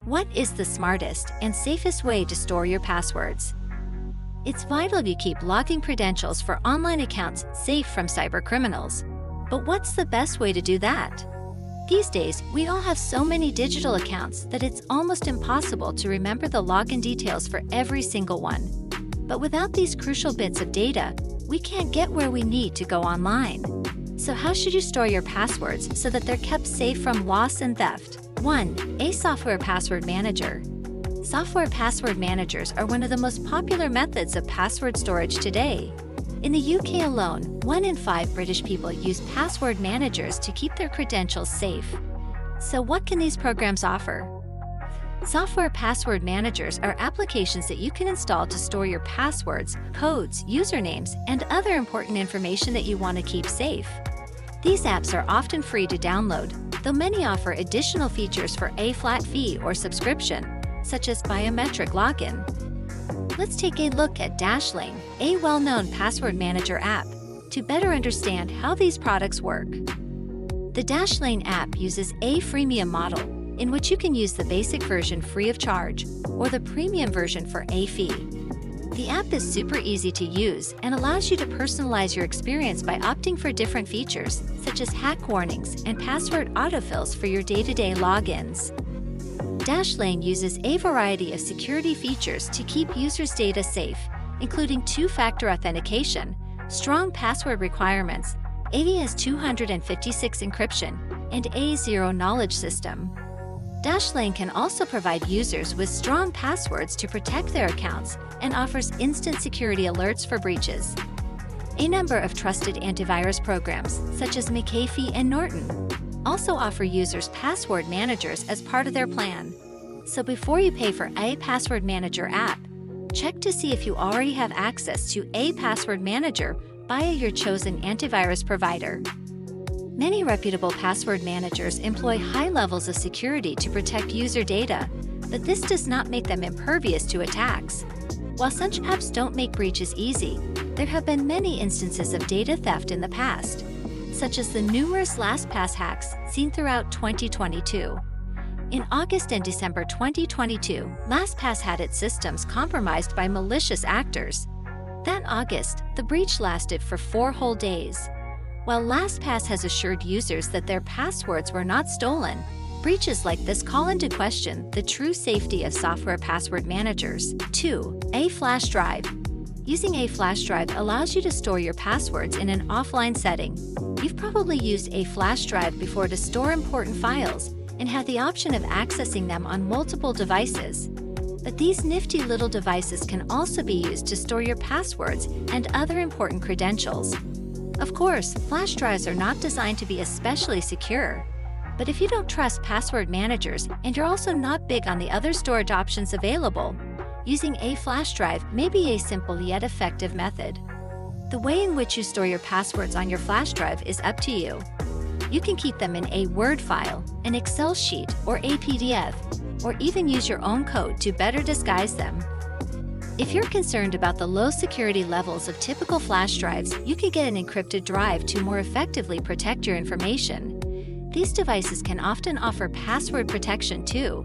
What is the smartest and safest way to store your passwords? It's vital you keep logging credentials for online accounts safe from cybercriminals. But what's the best way to do that? These days, we all have so many digital accounts that it's almost impossible to remember the login details for every single one. But without these crucial bits of data, we can't get where we need to go online. So how should you store your passwords so that they're kept safe from loss and theft? 1. A software password manager. Software password managers are one of the most popular methods of password storage today. In the UK alone, 1 in 5 British people use password managers to keep their credentials safe. So what can these programs offer? Software password managers are applications that you can install to store your passwords, codes, usernames, and other important information that you want to keep safe. These apps are often free to download, though many offer additional features for a flat fee or subscription, such as biometric login. Let's take a look at Dashlane, a well-known password manager app, to better understand how these products work. The Dashlane app uses a freemium model, in which you can use the basic version free of charge, or the premium version for a fee. The app is super easy to use and allows you to personalize your experience by opting for different features, such as hack warnings and password autofills for your day-to-day logins. Dashlane uses a variety of security features to keep users' data safe, including two-factor authentication, strong password requirements, AES-256 encryption, and a zero-knowledge system. Dashlane can also provide users with strong passwords to protect their accounts and offers instant security alerts for breaches. A number of trusted antivirus programs, such as McAfee and Norton, also offer users password managers as part of their plan. So before you pay for a password manager app, check to see if you already have access to a password manager via your chosen antivirus provider. Many reputable password managers employ high levels of security to protect user data, but this does not make them impervious to attacks. While such apps don't make breaches easy, there have been many instances of data theft in the past, such as the numerous LastPass hacks seen throughout 2022. In August and December 2022, LastPass had its systems compromised by malicious actors. That August, the breach lasted for 4 whole days. While LastPass has assured users that their passwords were not stolen, breaches like this call into question the true safety of software password managers. 2. A flash drive. Using a flash drive allows you to store your passwords in an offline setting. You've probably used a flash drive before to store important files and had the option of accessing them on multiple devices. But these nifty little devices can also be used to store your passwords and other important credentials. Of course, flash drives are not designed to be especially secure. But if you don't trust password managers and you're also not big on the other storage options available, using a flash drive may be a simple yet effective method. The way in which you store your passwords on your flash drive is up to you. You can keep them in a Word file, an Excel sheet, or a PDF, or even use your own code to better disguise them. If you're concerned about the low security levels of typical flash drives, you can get an encrypted drive to more effectively protect your information. These devices can often offer password protection too.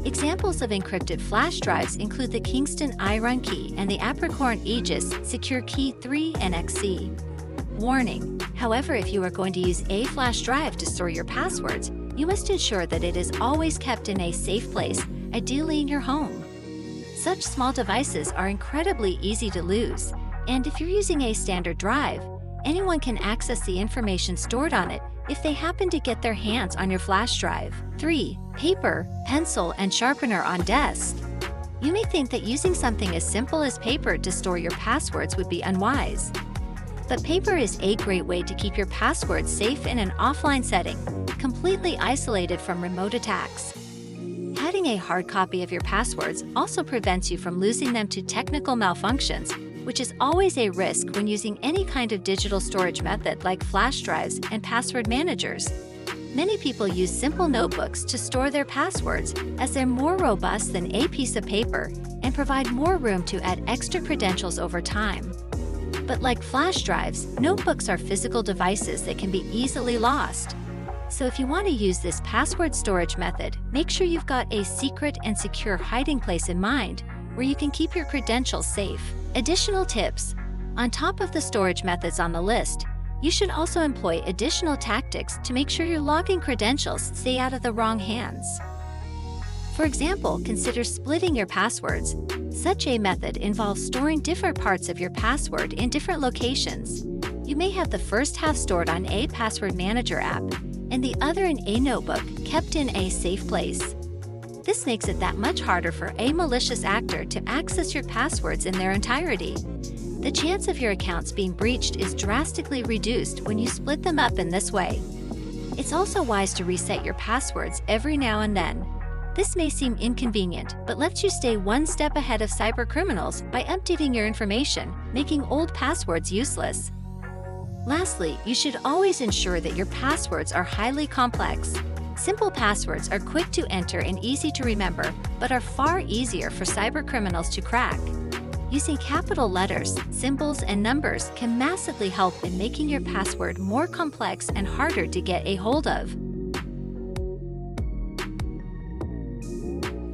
Examples of encrypted flash drives include the Kingston iRun Key and the Apricorn Aegis Secure Key 3 NXC. Warning: however, if you are going to use a flash drive to store your passwords, you must ensure that it is always kept in a safe place, ideally in your home. Such small devices are incredibly easy to lose, and if you're using a standard drive, anyone can access the information stored on it if they happen to get their hands on your flash drive. 3. Paper, pencil, and sharpener on desk. You may think that using something as simple as paper to store your passwords would be unwise. But paper is a great way to keep your passwords safe in an offline setting, completely isolated from remote attacks. Having a hard copy of your passwords also prevents you from losing them to technical malfunctions, which is always a risk when using any kind of digital storage method like flash drives and password managers. Many people use simple notebooks to store their passwords as they're more robust than a piece of paper and provide more room to add extra credentials over time. But like flash drives, notebooks are physical devices that can be easily lost. So if you want to use this password storage method, make sure you've got a secret and secure hiding place in mind where you can keep your credentials safe. Additional tips. On top of the storage methods on the list, you should also employ additional tactics to make sure your login credentials stay out of the wrong hands. For example, consider splitting your passwords. Such a method involves storing different parts of your password in different locations. You may have the first half stored on a password manager app and the other in a notebook kept in a safe place. This makes it that much harder for a malicious actor to access your passwords in their entirety. The chance of your accounts being breached is drastically reduced when you split them up in this way. It's also wise to reset your passwords every now and then. This may seem inconvenient, but lets you stay one step ahead of cybercriminals by updating your information, making old passwords useless. Lastly, you should always ensure that your passwords are highly complex. Simple passwords are quick to enter and easy to remember, but are far easier for cybercriminals to crack. Using capital letters, symbols, and numbers can massively help in making your password more complex and harder to get a hold of.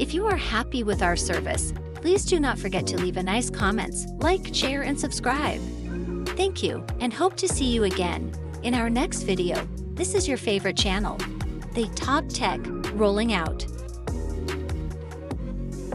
If you are happy with our service, please do not forget to leave a nice comments, like, share, and subscribe. Thank you, and hope to see you again in our next video. This is your favorite channel, The Top Tech, rolling out.